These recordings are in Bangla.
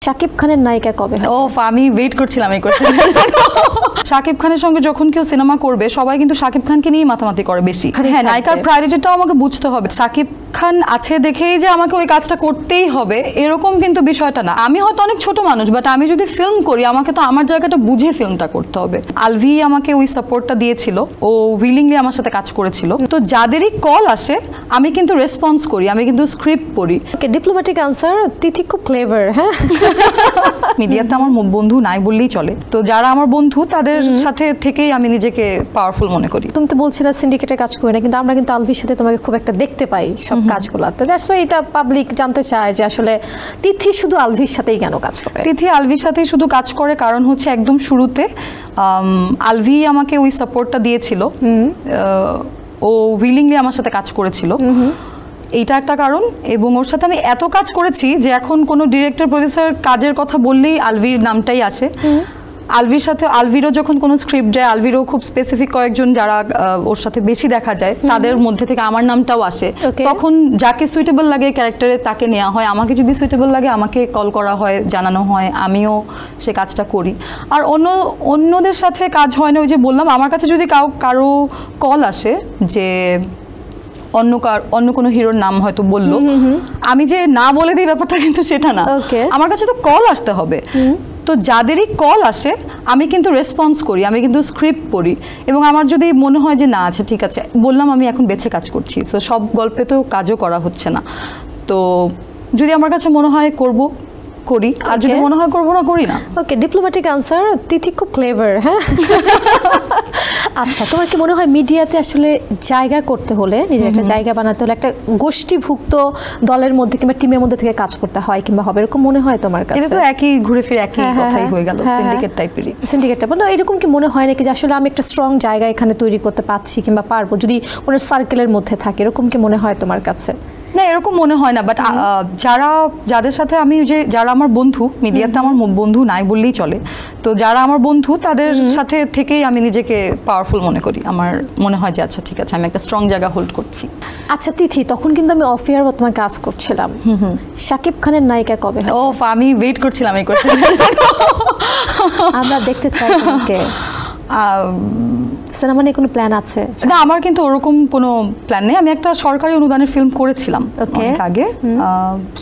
শাকিব খানের নায়িকা কবে হবে? ও আমি ওয়েট করছিলাম এই কোশ্চেনের জন্য। শাকিব খানের সঙ্গে যখন কেউ সিনেমা করবে সবাই কিন্তু শাকিব খানকে নিয়ে মাতামাতি করে বেশি। হ্যাঁ, নায়িকার প্রায়োরিটিটাও আমাকে বুঝতে হবে। শাকিব খান আছে দেখেই যে আমাকে ওই কাজটা করতেই হবে এরকম কিন্তু বিষয়টা না। আমি হয়তো অনেক ছোট মানুষ, বাট আমি যদি ফিল্ম করি আমাকে তো আমার জায়গাটা বুঝে ফিল্মটা করতে হবে। আলভি আমাকে ওই সাপোর্টটা দিয়েছিল, ও উইলিংলি আমার সাথে কাজ করেছিল। তো যাদেরই কল আসে আমি কিন্তু রেসপন্স করি, আমি কিন্তু স্ক্রিপ্ট পড়ি। ওকে, ডিপ্লোম্যাটিক আনসার। তিথি খুব ক্লেভার। হ্যাঁ, মিডিয়াতে আমার বন্ধু নাই বললেই চলে। তো যারা আমার বন্ধু তাদের সাথে থেকেই আমি নিজেকে পাওয়ারফুল মনে করি। তুমি তো বলছিলে সিন্ডিকেটে কাজ করি না, কিন্তু আমরা কিন্তু আলভির সাথে তোমাকে খুব একটা দেখতে পাই সব কাজগুলোতে। দ্যাটস ওয়াই এটা পাবলিক জানতে চায় যে আসলে তিথি শুধু আলভির সাথেই কেন কাজ করে। তিথি আলভির সাথেই শুধু কাজ করে কারণ হচ্ছে একদম শুরুতে আলভি আমাকে ওই সাপোর্টটা দিয়েছিল, ও উইলিংলি আমার সাথে কাজ করেছিল, এইটা একটা কারণ। এবং ওর সাথে আমি এত কাজ করেছি যে এখন কোনো ডিরেক্টর প্রডিউসার কাজের কথা বললেই আলভির নামটাই আসে। আলভির সাথে আলভিরও যখন কোনো স্ক্রিপ্ট যায়, আলভিরও খুব স্পেসিফিক কয়েকজন যারা ওর সাথে বেশি দেখা যায় তাদের মধ্যে থেকে আমার নামটাও আসে। তখন যাকে সুইটেবল লাগে ক্যারেক্টারে তাকে নেওয়া হয়, আমাকে যদি সুইটেবল লাগে আমাকে কল করা হয়, জানানো হয়, আমিও সে কাজটা করি। আর অন্যদের সাথে কাজ হয় না। ওই যে বললাম, আমার কাছে যদি কারো কল আসে যে অন্য কোনো হিরোর নাম হয়তো বললো, আমি যে না বলে দিই ব্যাপারটা কিন্তু সেটা না। আমার কাছে তো কল আসতে হবে। তো যাদেরই কল আসে আমি কিন্তু রেসপন্স করি, আমি কিন্তু স্ক্রিপ্ট পড়ি। এবং আমার যদি মনে হয় যে না আচ্ছা ঠিক আছে, বললাম আমি এখন বেছে কাজ করছি, সো সব গল্পে তো কাজও করা হচ্ছে না, তো যদি আমার কাছে মনে হয় করব করি, আর যদি মনে হয় করবো না করি না। ওকে, ডিপ্লোম্যাটিক আনসার। তিথি খুব ক্লেভার। হ্যাঁ, আচ্ছা, তোমার কি মনে হয় মিডিয়াতে আসলে জায়গা করতে হলে, নিজের একটা জায়গা বানাতে হলে একটা গোষ্ঠীভুক্ত দলের মধ্যে কিংবা টিমের মধ্যে থেকে কাজ করতে হয় কিংবা হবে, এরকম মনে হয় তোমার কাছে? এটা তো একই ঘুরে ফিরে একই কথাই হয়ে গেল, সিন্ডিকেট টাইপেরই। সিন্ডিকেটটা বলো, এরকম কি মনে হয় নাকি যে আসলে আমি একটা স্ট্রং জায়গা এখানে তৈরি করতে পারছি কিংবা পারবো যদি কোনো সার্কেলের মধ্যে থাকে, এরকম কি মনে হয় তোমার কাছে? না, এরকম মনে হয় না। বাট যাদের সাথে আমি যারা আমার বন্ধু, মিডিয়াতে আমার বন্ধু নাই বললেই চলে, তো যারা আমার বন্ধু তাদের সাথে থেকেই আমি নিজেকে পাওয়ারফুল মনে করি। আমার মনে হয় যে আচ্ছা ঠিক আছে, আমি একটা স্ট্রং জায়গা হোল্ড করছি। আচ্ছা তিথি, তখন কিন্তু আমি অফ এয়ার তোমার কাজ করছিলাম, শাকিব খানের নায়িকা কবে হবে? ও আমি ওয়েট করছিলাম এই কোশ্চেনের জন্য। আমরা দেখতে চাই তোমাকে। সিনেমা নিয়ে কোনো প্ল্যান আছে? না, আমার কিন্তু ওরকম কোনো প্ল্যান নেই। আমি একটা সরকারি অনুদানের ফিল্ম করেছিলাম অনেক আগে,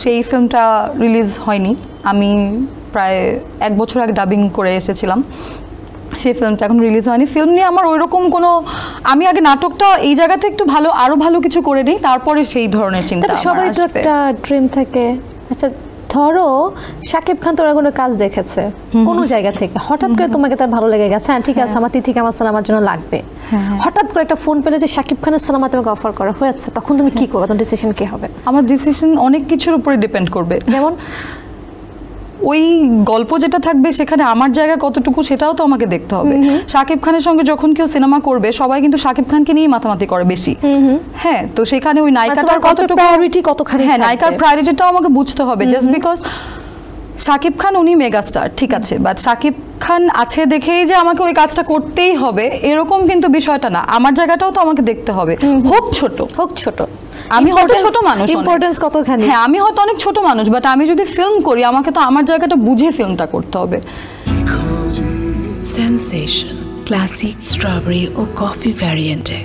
সেই ফিল্মটা রিলিজ হয়নি। আমি প্রায় 1 বছর আগে ডাবিং করে এসেছিলাম, সেই ফিল্মটা এখন রিলিজ হয়নি। ফিল্ম নিয়ে আমার ওইরকম কোনো, আমি আগে নাটকটা এই জায়গাতে একটু আরো ভালো কিছু করে নিই, তারপরে সেই ধরনের চিন্তা। সবারই তো একটা ড্রিম থাকে। আচ্ছা ধরো শাকিব খান তোমার কোনো কাজ দেখেছে কোনো জায়গা থেকে, হঠাৎ করে তোমাকে তার ভালো লেগে গেছে, হ্যাঁ ঠিক আছে আমার তিথিকে আমার সিনেমার জন্য লাগবে, হঠাৎ করে একটা ফোন পেলে যে শাকিব খানের সিনেমা তোমাকে অফার করা হয়েছে, তখন তুমি কি করবে? তোমার ডিসিশন কি হবে? আমার ডিসিশন অনেক কিছুর উপরে ডিপেন্ড করবে। যেমন ওই গল্প যেটা থাকবে সেখানে আমার জায়গা কতটুকু সেটাও তো আমাকে দেখতে হবে। শাকিব খানের সঙ্গে যখন কেউ সিনেমা করবে সবাই কিন্তু শাকিব খানকে নিয়ে মাতামাতি করে বেশি। হ্যাঁ, তো সেখানে ওই নায়িকাটার কতটুকু প্রায়োরিটি কতখানি, হ্যাঁ নায়িকার প্রায়োরিটিটাও আমাকে বুঝতে হবে। জাস্ট বিকজ শাকিব খান উনি মেগাস্টার, ঠিক আছে, বাট শাকিব খান আছে দেখেই যে আমাকে ওই কাজটা করতেই হবে এরকম কিন্তু বিষয়টা না। আমার জায়গাটাও তো আমাকে দেখতে হবে, হোক ছোট। আমি হয়তো ছোট মানুষ, ইম্পর্টেন্স কতখানি, হ্যাঁ আমি হয়তো অনেক ছোট মানুষ, বাট আমি যদি ফিল্ম করি আমাকে তো আমার জায়গাটা বুঝে ফিল্মটা করতে হবে। সেন্সেশন ক্লাসিক স্ট্রবেরি ও কফি ভ্যারিয়েন্টে